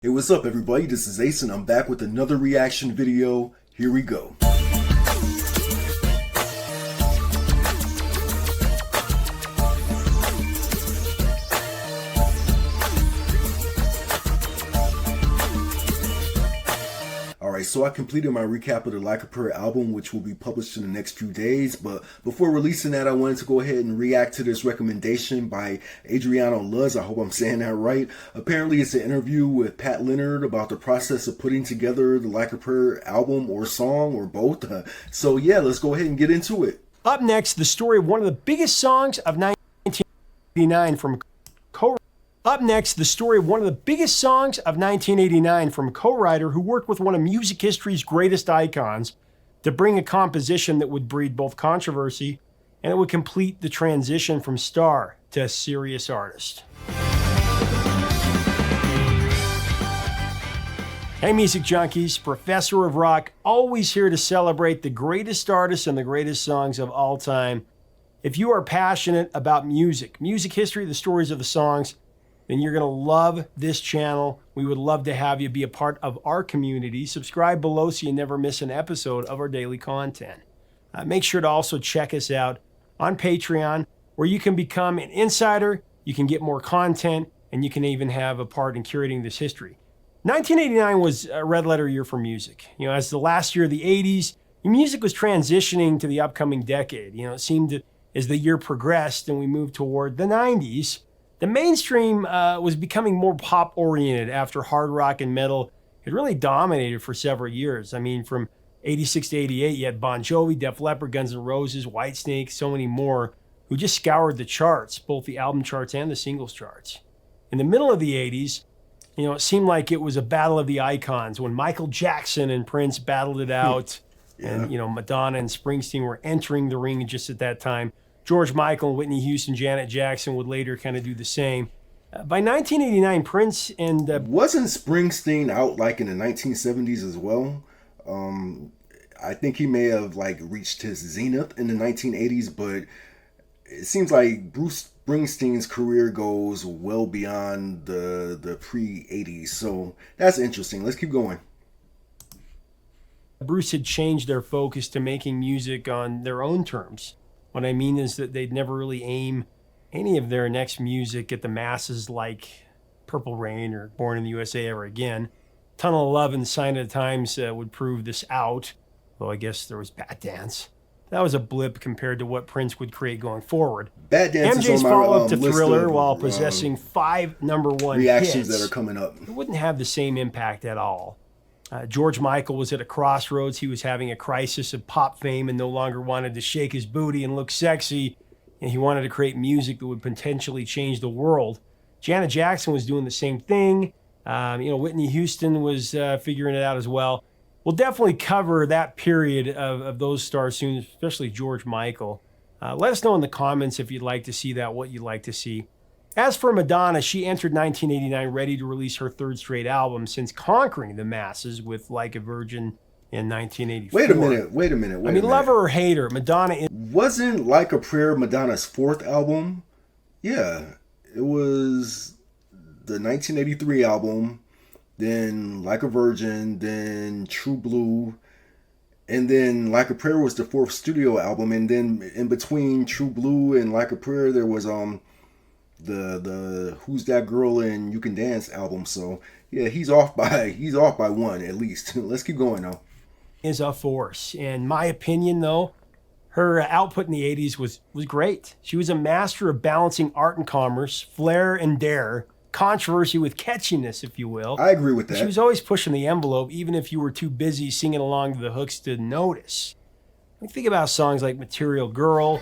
Hey, what's up everybody? This is Ace and I'm back with another reaction video. Here we go. Alright, so I completed my recap of the Like a Prayer album, which will be published in the next few days. But before releasing that, I wanted to go ahead and react to this recommendation by Adriano Luz. I hope I'm saying that right. Apparently, it's an interview with Pat Leonard about the process of putting together the Like a Prayer album or song or both. So yeah, let's go ahead and get into it. Up next, the story of one of the biggest songs of 1989 from co-writer who worked with one of music history's greatest icons to bring a composition that would breed both controversy and it would complete the transition from star to a serious artist. Hey music junkies, Professor of Rock, always here to celebrate the greatest artists and the greatest songs of all time. If you are passionate about music history, the stories of the songs, then you're going to love this channel. We would love to have you be a part of our community. Subscribe below so you never miss an episode of our daily content. Make sure to also check us out on Patreon, where you can become an insider, you can get more content, and you can even have a part in curating this history. 1989 was a red letter year for music. As the last year of the 80s, music was transitioning to the upcoming decade. It seemed as the year progressed and we moved toward the 90s, the mainstream was becoming more pop-oriented after hard rock and metal had really dominated for several years. I mean, from 86 to 88, you had Bon Jovi, Def Leppard, Guns N' Roses, Whitesnake, so many more, who just scoured the charts, both the album charts and the singles charts. In the middle of the 80s, it seemed like it was a battle of the icons when Michael Jackson and Prince battled it out, and Madonna and Springsteen were entering the ring just at that time. George Michael, Whitney Houston, Janet Jackson would later kind of do the same. By 1989, Prince and... Wasn't Springsteen out like in the 1970s as well? I think he may have reached his zenith in the 1980s, but it seems like Bruce Springsteen's career goes well beyond the pre-80s. So that's interesting. Let's keep going. Bruce had changed their focus to making music on their own terms. What I mean is that they'd never really aim any of their next music at the masses like Purple Rain or Born in the USA ever again. Tunnel of Love and Sign of the Times would prove this out, though I guess there was Bat Dance. That was a blip compared to what Prince would create going forward. Bat Dance MJ's is on my follow-up to list Thriller, of, while possessing 5 #1 reactions hits, that are coming up, it wouldn't have the same impact at all. George Michael was at a crossroads. He was having a crisis of pop fame and no longer wanted to shake his booty and look sexy. And he wanted to create music that would potentially change the world. Janet Jackson was doing the same thing. Whitney Houston was figuring it out as well. We'll definitely cover that period of those stars soon, especially George Michael. Let us know in the comments if you'd like to see that, what you'd like to see. As for Madonna, she entered 1989 ready to release her third straight album since conquering the masses with Like a Virgin in 1984. Wait a minute. I mean, love her or hate her, Madonna... Wasn't Like a Prayer Madonna's 4th album? Yeah, it was the 1983 album, then Like a Virgin, then True Blue, and then Like a Prayer was the 4th studio album, and then in between True Blue and Like a Prayer, there was the Who's That Girl and You Can Dance album. So yeah, he's off by one at least. Let's keep going now. Is a force. In my opinion, though, her output in the 80s was great. She was a master of balancing art and commerce, flair and dare, controversy with catchiness, if you will. I agree with that. She was always pushing the envelope, even if you were too busy singing along to the hooks to notice. Think about songs like Material Girl.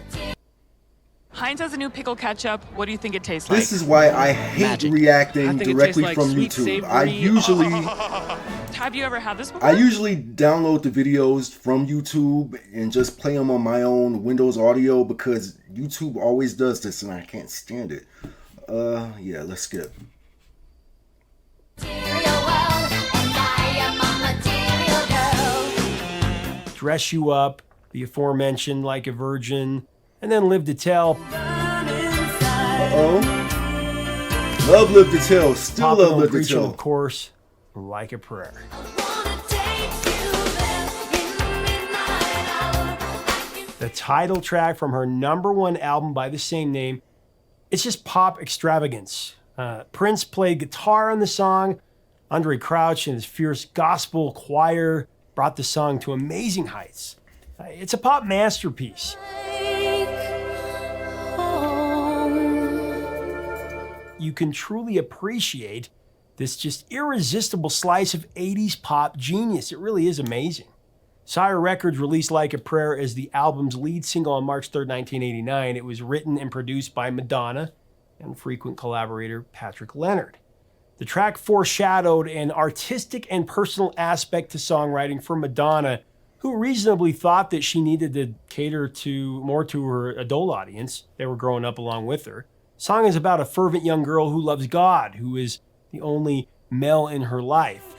Heinz has a new pickle ketchup. What do you think it tastes like? This is why I hate reacting directly from YouTube. Have you ever had this before? I usually download the videos from YouTube and just play them on my own Windows Audio because YouTube always does this and I can't stand it. Yeah, let's skip. Dress You Up, the aforementioned Like a Virgin, and then Live to Tell. Love Live to Tell. Still love Live to Preacher, Tell. of course. Like a Prayer. The title track from her #1 album by the same name. It's just pop extravagance. Prince played guitar on the song. Andre Crouch and his fierce gospel choir brought the song to amazing heights. It's a pop masterpiece. You can truly appreciate this just irresistible slice of 80s pop genius. It really is amazing. Sire Records released Like a Prayer as the album's lead single on March 3rd, 1989. It was written and produced by Madonna and frequent collaborator Patrick Leonard. The track foreshadowed an artistic and personal aspect to songwriting for Madonna, who reasonably thought that she needed to cater more to her adult audience. They were growing up along with her. The song is about a fervent young girl who loves God, who is the only male in her life.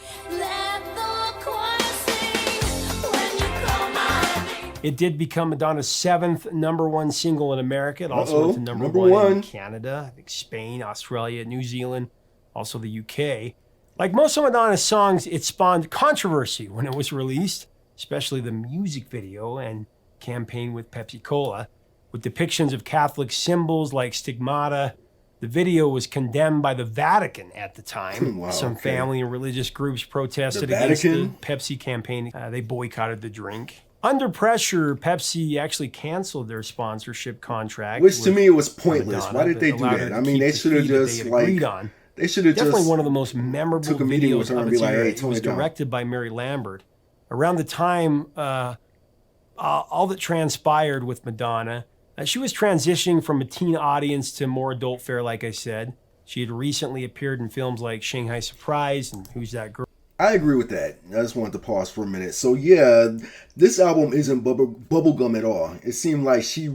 It did become Madonna's 7th #1 single in America. It also went to number one in Canada, I think Spain, Australia, New Zealand, also the UK. Like most of Madonna's songs, it spawned controversy when it was released, especially the music video and campaign with Pepsi-Cola. With depictions of Catholic symbols like stigmata, the video was condemned by the Vatican at the time. Wow, Some family and religious groups protested The against the Vatican? Pepsi campaign. They boycotted the drink. Under pressure, Pepsi actually canceled their sponsorship contract. Which to me it was pointless. Madonna, Why did they do allowed her that? to I mean, keep they the should have fee that just they had agreed on. they should have Definitely just one of the most memorable took a meeting with videos her of and its be like, era. "Hey, It tone was it down." directed by Mary Lambert. Around the time, all that transpired with Madonna, she was transitioning from a teen audience to more adult fare, like I said. She had recently appeared in films like Shanghai Surprise and Who's That Girl? I agree with that. I just wanted to pause for a minute. So yeah, this album isn't bubblegum at all. It seemed like she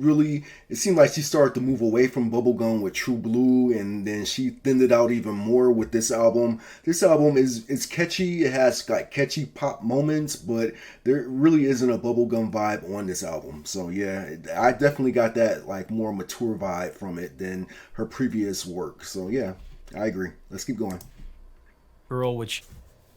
started to move away from bubblegum with True Blue, and then she thinned it out even more with this album. This album is catchy. It has like catchy pop moments, but there really isn't a bubblegum vibe on this album. So yeah, I definitely got that like more mature vibe from it than her previous work. So yeah, I agree. Let's keep going. Girl, which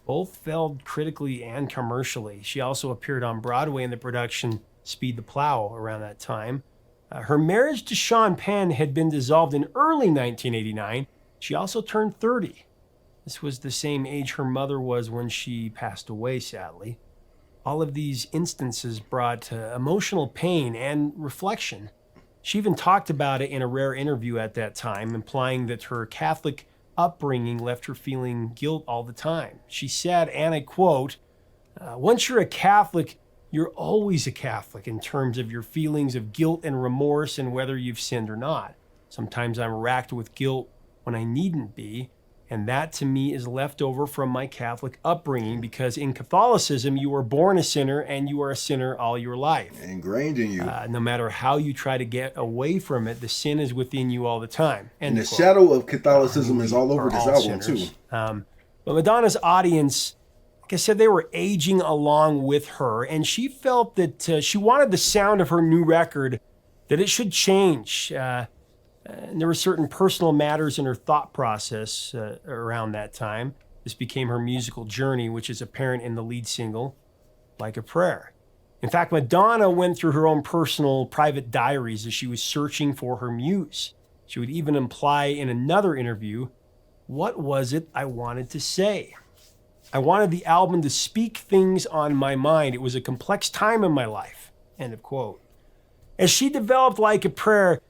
both failed critically and commercially. She also appeared on Broadway in the production Speed the Plow around that time. Her marriage to Sean Penn had been dissolved in early 1989. She also turned 30. This was the same age her mother was when she passed away, sadly. All of these instances brought emotional pain and reflection. She even talked about it in a rare interview at that time, implying that her Catholic upbringing left her feeling guilt all the time. She said, and I quote, "Once you're a Catholic, you're always a Catholic in terms of your feelings of guilt and remorse and whether you've sinned or not. Sometimes I'm racked with guilt when I needn't be, and that to me is left over from my Catholic upbringing because in Catholicism, you were born a sinner and you are a sinner all your life. Ingrained in you. No matter how you try to get away from it, the sin is within you all the time." And the shadow of Catholicism is all over are this all album sinners. too. But Madonna's audience, like I said, they were aging along with her, and she felt that she wanted the sound of her new record, that it should change. And there were certain personal matters in her thought process around that time. This became her musical journey, which is apparent in the lead single, Like a Prayer. In fact, Madonna went through her own personal private diaries as she was searching for her muse. She would even imply in another interview, "What was it I wanted to say? I wanted the album to speak things on my mind. It was a complex time in my life." End of quote. As she developed Like a Prayer,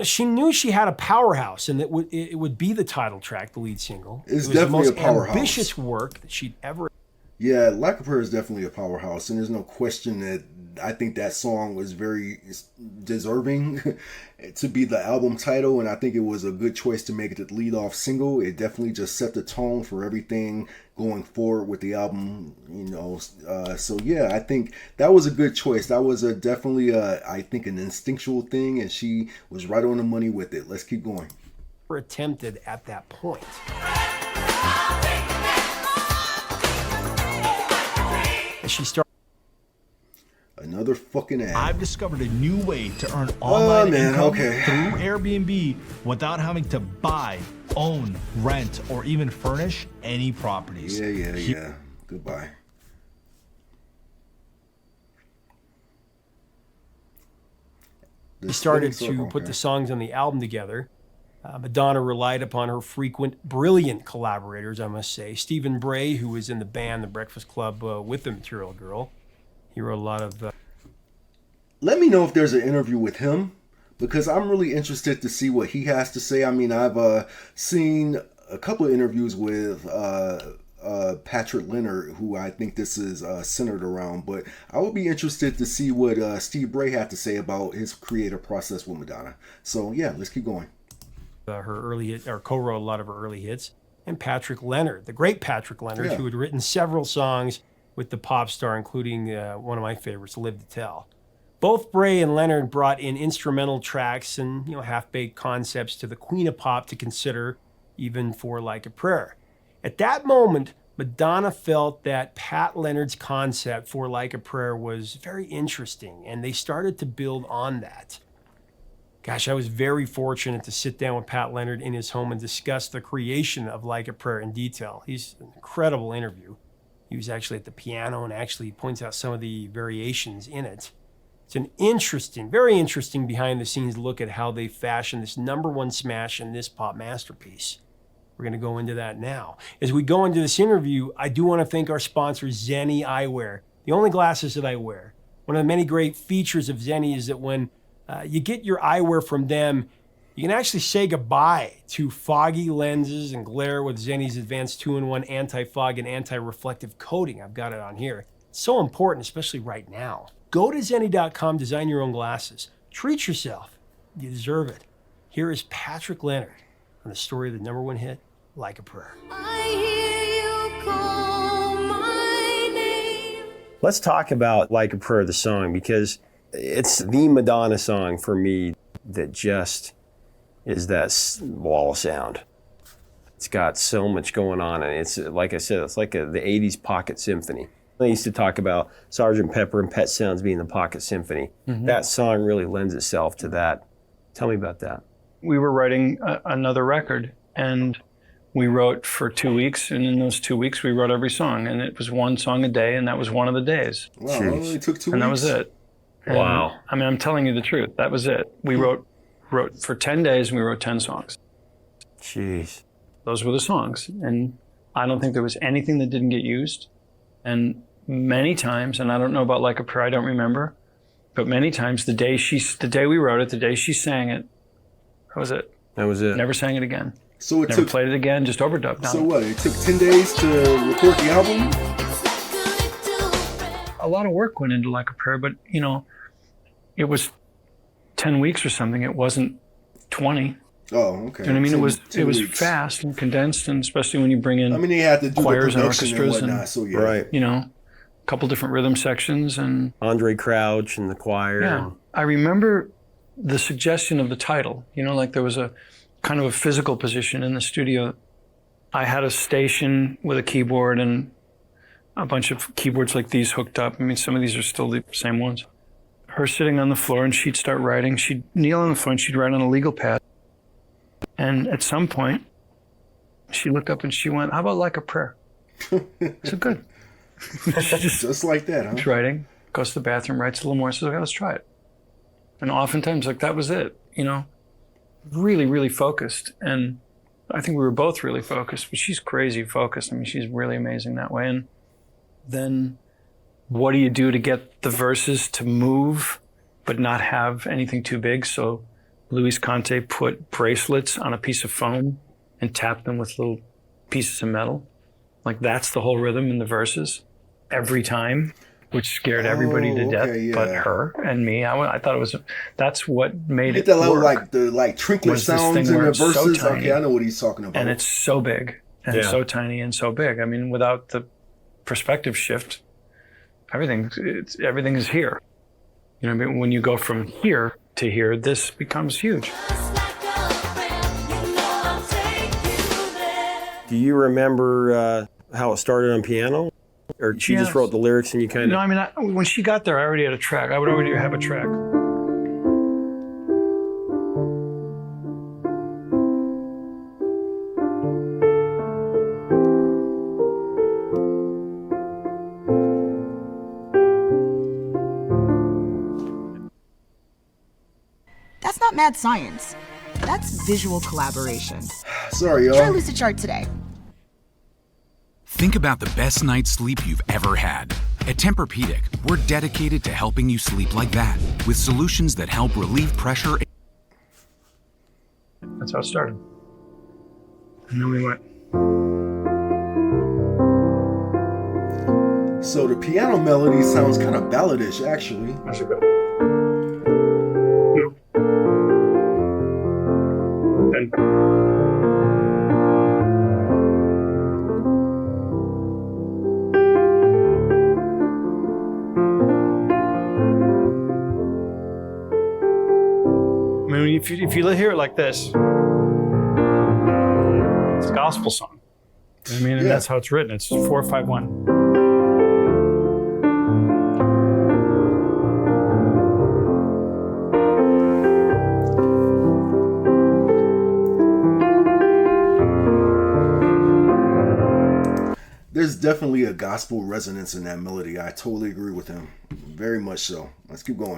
she knew she had a powerhouse, and that it would be the title track, the lead single. It's It was definitely the a most powerhouse. ambitious work that she'd ever. Yeah, Like a Prayer is definitely a powerhouse, and there's no question that I think that song was very deserving to be the album title, and I think it was a good choice to make it the lead-off single. It definitely just set the tone for everything going forward with the album, So yeah, I think that was a good choice. That was definitely I think an instinctual thing, and she was right on the money with it. Let's keep going. Attempted at that point. As she started. Another fucking ad. I've discovered a new way to earn online income okay. through Airbnb without having to buy own, rent, or even furnish any properties. Yeah. Goodbye. He started to put the songs on the album together. Madonna relied upon her frequent, brilliant collaborators, I must say. Stephen Bray, who was in the band The Breakfast Club with the Material Girl. He wrote a lot of... Let me know if there's an interview with him, because I'm really interested to see what he has to say. I mean, I've seen a couple of interviews with Patrick Leonard, who I think this is centered around, but I would be interested to see what Steve Bray had to say about his creative process with Madonna. So yeah, let's keep going. Her early hit, or co-wrote a lot of her early hits, and Patrick Leonard, the great Patrick Leonard, who had written several songs with the pop star, including one of my favorites, Live to Tell. Both Bray and Leonard brought in instrumental tracks and half-baked concepts to the Queen of Pop to consider, even for Like a Prayer. At that moment, Madonna felt that Pat Leonard's concept for Like a Prayer was very interesting, and they started to build on that. Gosh, I was very fortunate to sit down with Pat Leonard in his home and discuss the creation of Like a Prayer in detail. He's an incredible interview. He was actually at the piano and actually points out some of the variations in it. It's an interesting, very interesting behind-the-scenes look at how they fashioned this #1 smash and this pop masterpiece. We're going to go into that now. As we go into this interview, I do want to thank our sponsor, Zenni Eyewear, the only glasses that I wear. One of the many great features of Zenni is that when you get your eyewear from them, you can actually say goodbye to foggy lenses and glare with Zenni's advanced 2-in-1 anti-fog and anti-reflective coating. I've got it on here. It's so important, especially right now. Go to Zenni.com, design your own glasses. Treat yourself. You deserve it. Here is Patrick Leonard on the story of the #1 hit, Like a Prayer. I hear you call my name. Let's talk about Like a Prayer, the song, because it's the Madonna song for me that just is that wall of sound. It's got so much going on, and it's, like I said, it's like the 80s pocket symphony. I used to talk about Sgt. Pepper and Pet Sounds being the pocket symphony. Mm-hmm. That song really lends itself to that. Tell me about that. We were writing another record, and we wrote for 2 weeks, and in those 2 weeks we wrote every song, and it was one song a day, and that was one of the days. Wow, it only took 2 weeks? And that was it. And, wow. I mean, I'm telling you the truth. That was it. We wrote for 10 days, and we wrote 10 songs. Jeez. Those were the songs, and I don't think there was anything that didn't get used. And many times, and I don't know about Like a Prayer, I don't remember, but many times the day we wrote it, the day she sang it, that was it. That was it. Never sang it again. So it Never played it again, just overdubbed. So what, it took 10 days to record the album? A lot of work went into Like a Prayer, but it was 10 weeks or something. It wasn't 20. Oh, okay. You know what I mean? 10 it was weeks. fast and condensed, and especially when you bring in they had to do choirs the and production orchestras and whatnot, so yeah. Right. a couple different rhythm sections. And Andre Crouch and the choir. yeah, I remember the suggestion of the title. Like there was a kind of a physical position in the studio. I had a station with a keyboard and a bunch of keyboards like these hooked up. I mean, some of these are still the same ones. Her sitting on the floor, and she'd start writing. She'd kneel on the floor and she'd write on a legal pad. And at some point, she looked up and she went, "How about Like a Prayer?" I said, "Good." She just like that, huh? She's writing, goes to the bathroom, writes a little more, says, "Okay, let's try it." And oftentimes, that was it, really, really focused. And I think we were both really focused, but she's crazy focused. I mean, she's really amazing that way. And then what do you do to get the verses to move, but not have anything too big? So Luis Conte put bracelets on a piece of foam and tapped them with little pieces of metal. Like that's the whole rhythm in the verses every time, which scared everybody to death, but her and me. I thought that's what made it work. Like trinklet sounds in the verses. So tiny, okay, I know what he's talking about. And it's so big and so tiny and so big. I mean, without the perspective shift, everything is here. When you go from here to here, this becomes huge. Do you remember how it started on piano? Or she just wrote the lyrics and you kind of... No, I mean, when she got there, I already had a track. I would already have a track. not mad science. That's visual collaboration. Sorry, Try y'all. Lucid Chart today. Think about the best night's sleep you've ever had. At Tempur-Pedic, we're dedicated to helping you sleep like that, with solutions that help relieve pressure. That's how it started. And then we went. So the piano melody sounds kind of balladish, actually. How's it go? And I mean, if you hear it like this, it's a gospel song. I mean, and that's how it's written. It's 4-5-1. There's definitely a gospel resonance in that melody. I totally agree with him. Very much so. Let's keep going.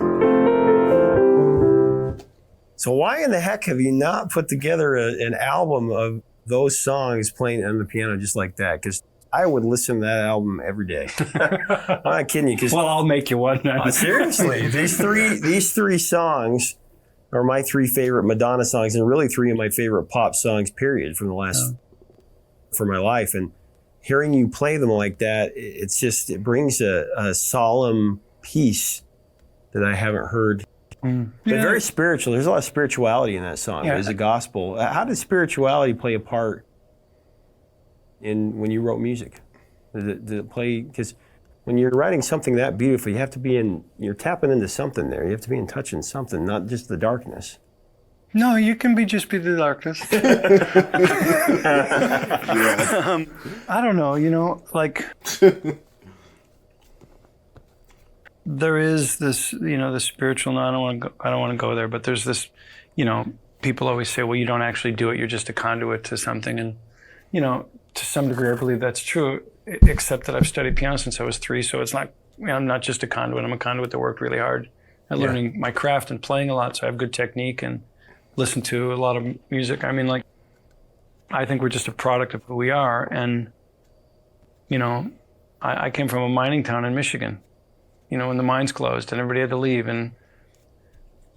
So why in the heck have you not put together an album of those songs playing on the piano just like that? Because I would listen to that album every day. I'm not kidding you. Well, I'll make you one. Seriously, these three songs are my three favorite Madonna songs, and really three of my favorite pop songs, period, from the last for my life. And hearing you play them like that, it brings a solemn peace that I haven't heard. They're very spiritual. There's a lot of spirituality in that song. There's a gospel. How did spirituality play a part in when you wrote music? Did it play? Because when you're writing something that beautiful, you have to be you're tapping into something there. You have to be in touch in something, not just the darkness. No, you can just be the darkness. I don't know, like there is this, the spiritual. No, I don't want to go there. But there's this, people always say, well, you don't actually do it. You're just a conduit to something, and to some degree, I believe that's true. Except that I've studied piano since I was 3, so it's not. I'm not just a conduit. I'm a conduit that worked really hard at learning my craft and playing a lot. So I have good technique and listen to a lot of music. I mean, I think we're just a product of who we are. And, I came from a mining town in Michigan, when the mines closed and everybody had to leave. And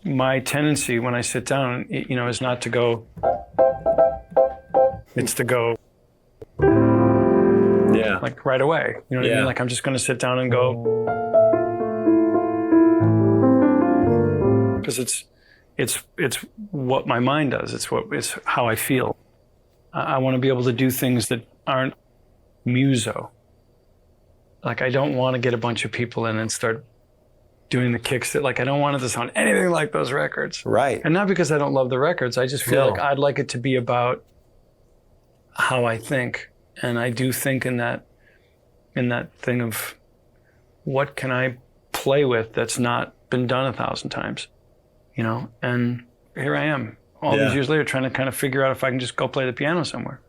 my tendency when I sit down, is not to go, it's to go, like right away. You know what I mean? Like I'm just going to sit down and go, because it's what my mind does. It's how I feel. I want to be able to do things that aren't muso. Like I don't want to get a bunch of people in and start doing the kicks that, I don't want it to sound anything like those records. Right. And not because I don't love the records. I just feel like I'd like it to be about how I think. And I do think in that thing of what can I play with that's not been done 1,000 times. And here I am, all these years later, trying to kind of figure out if I can just go play the piano somewhere,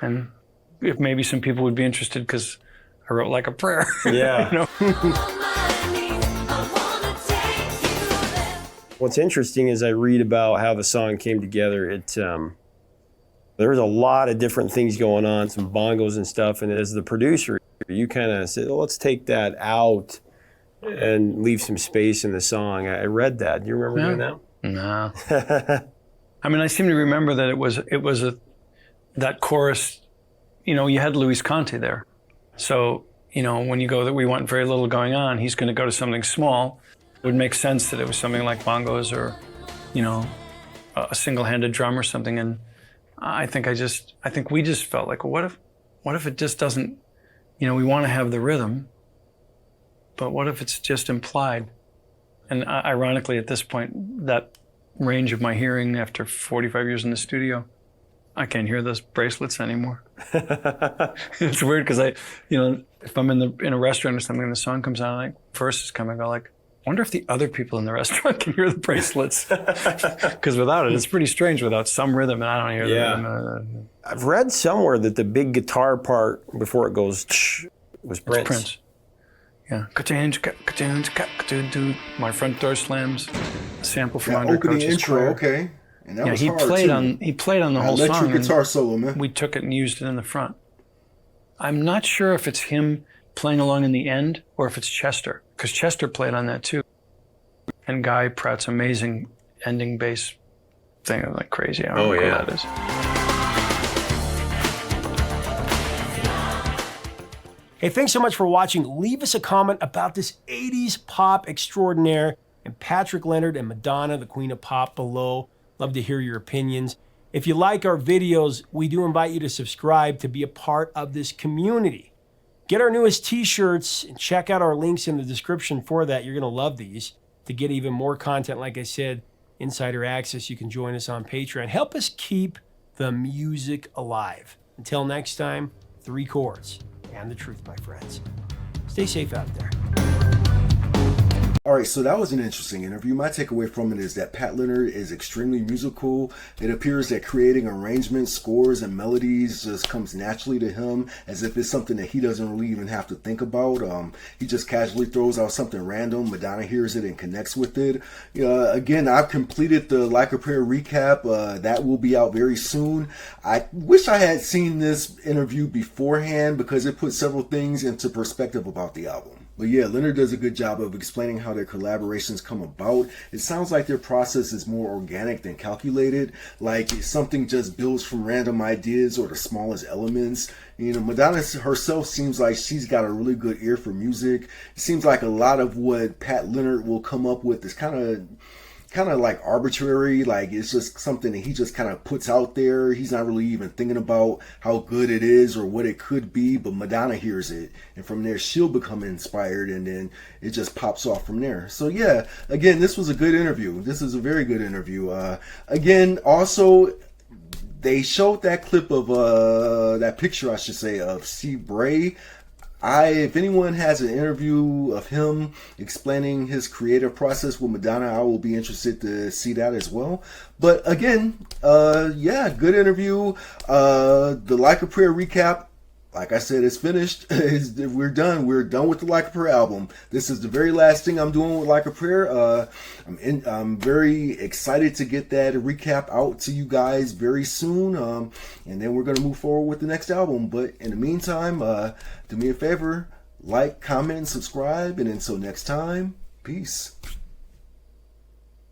and if maybe some people would be interested because I wrote like a prayer. Yeah. What's interesting is I read about how the song came together. There was a lot of different things going on, some bongos and stuff, and as the producer, you kind of said, let's take that out and leave some space in the song. I read that. Do you remember doing that? No. I mean, I seem to remember that it was that chorus. You had Luis Conte there, so when you go that we want very little going on, he's going to go to something small. It would make sense that it was something like bongos or, a single-handed drum or something. And I think we just felt like, well, what if it just doesn't, we want to have the rhythm. But what if it's just implied? And ironically, at this point, that range of my hearing after 45 years in the studio, I can't hear those bracelets anymore. It's weird because if I'm in a restaurant or something and the song comes on, verse is coming, I go I wonder if the other people in the restaurant can hear the bracelets. Because without it, it's pretty strange without some rhythm, and I don't hear the rhythm. I've read somewhere that the big guitar part before it goes was Prince. It's Prince. Yeah. My front door slams. sample from That Under opening Coach's intro, Choir. okay. And that Yeah, was he hard played too. on the whole song. Electric guitar and solo, man. we took it and used it in the front. I'm not sure if it's him playing along in the end or if it's Chester, because Chester played on that too. And Guy Pratt's amazing ending bass thing, I'm like crazy. I don't know what that is. Hey, thanks so much for watching. Leave us a comment about this 80s pop extraordinaire and Patrick Leonard and Madonna, the Queen of Pop, below. Love to hear your opinions. If you like our videos, we do invite you to subscribe to be a part of this community. Get our newest t-shirts and check out our links in the description for that. You're going to love these. To get even more content, like I said, insider access, you can join us on Patreon. Help us keep the music alive. Until next time, 3 chords and the truth, my friends. Stay safe out there. All right, so that was an interesting interview. My takeaway from it is that Pat Leonard is extremely musical. It appears that creating arrangements, scores, and melodies just comes naturally to him, as if it's something that he doesn't really even have to think about. He just casually throws out something random. Madonna hears it and connects with it. Again, I've completed the Like a Prayer recap. That will be out very soon. I wish I had seen this interview beforehand because it put several things into perspective about the album. But yeah, Leonard does a good job of explaining how their collaborations come about. It sounds like their process is more organic than calculated, like something just builds from random ideas or the smallest elements. Madonna herself seems like she's got a really good ear for music. It seems like a lot of what Pat Leonard will come up with is kind of like arbitrary, like it's just something that he just kind of puts out there. He's not really even thinking about how good it is or what it could be, but Madonna hears it, and from there she'll become inspired, and then it just pops off from there. So yeah, again, this was a good interview. This is a very good interview. Again, also, they showed that clip of that picture, I should say, of Steve Bray. If anyone has an interview of him explaining his creative process with Madonna, I will be interested to see that as well. But again, yeah, good interview. The Like a Prayer recap, like I said, it's finished. We're done. We're done with the Like a Prayer album. This is the very last thing I'm doing with Like a Prayer. I'm very excited to get that recap out to you guys very soon. And then we're going to move forward with the next album. But in the meantime, do me a favor, like, comment, and subscribe. And until next time, peace.